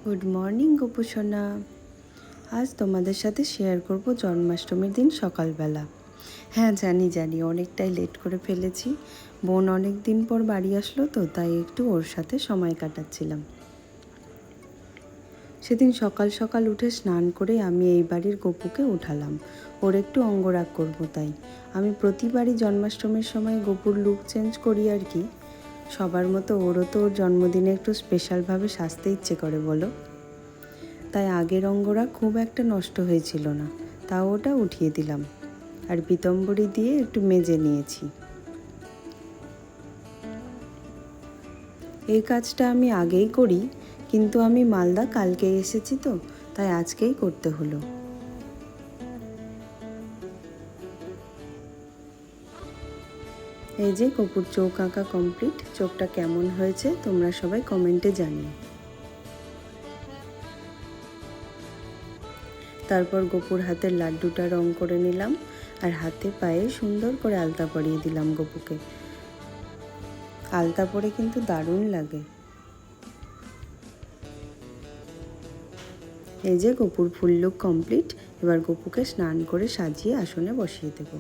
Good morning Gopu সোনা। আজ তোমাদের সাথে শেয়ার করব জন্মাষ্টমীর দিন সকালবেলা। হ্যাঁ জানি অনেকটাই লেট করে ফেলেছি। বোন অনেক দিন পর বাড়ি আসলো তো, তাই একটু ওর সাথে সময় কাটাচ্ছিলাম। সেদিন সকাল সকাল উঠে স্নান করে আমি এই বাড়ির গপুকে উঠালাম। ওর একটু অঙ্গরাগ করব, তাই আমি প্রতিবারই জন্মাষ্টমীর সময় গপুর লুক চেঞ্জ করি আর কি। সবার মতো ওরও তো ওর জন্মদিনে একটু স্পেশালভাবে সাজতে ইচ্ছে করে বলো। তাই আগের অঙ্গরাগ খুব একটা নষ্ট হয়েছিল না, তাও ওটা উঠিয়ে দিলাম আর পিতম্বরী দিয়ে একটু মেজে নিয়েছি। এই কাজটা আমি আগেই করি, কিন্তু আমি মালদা কালকেই এসেছি তো, তাই আজকেই করতে হলো। এই যে কপুর চোখ আঁকা কমপ্লিট। চোখটা কেমন হয়েছে তোমরা সবাই কমেন্টে জানিও। তারপর গপুর হাতের লাড্ডুটা রং করে নিলাম আর হাতে পায়ে সুন্দর করে আলতা পরিয়ে দিলাম গপুকে। আলতা পরে কিন্তু দারুণ লাগে। এই যে গপুর ফুল লুক কমপ্লিট। এবার গপুকে স্নান করে সাজিয়ে আসনে বসিয়ে দেবো।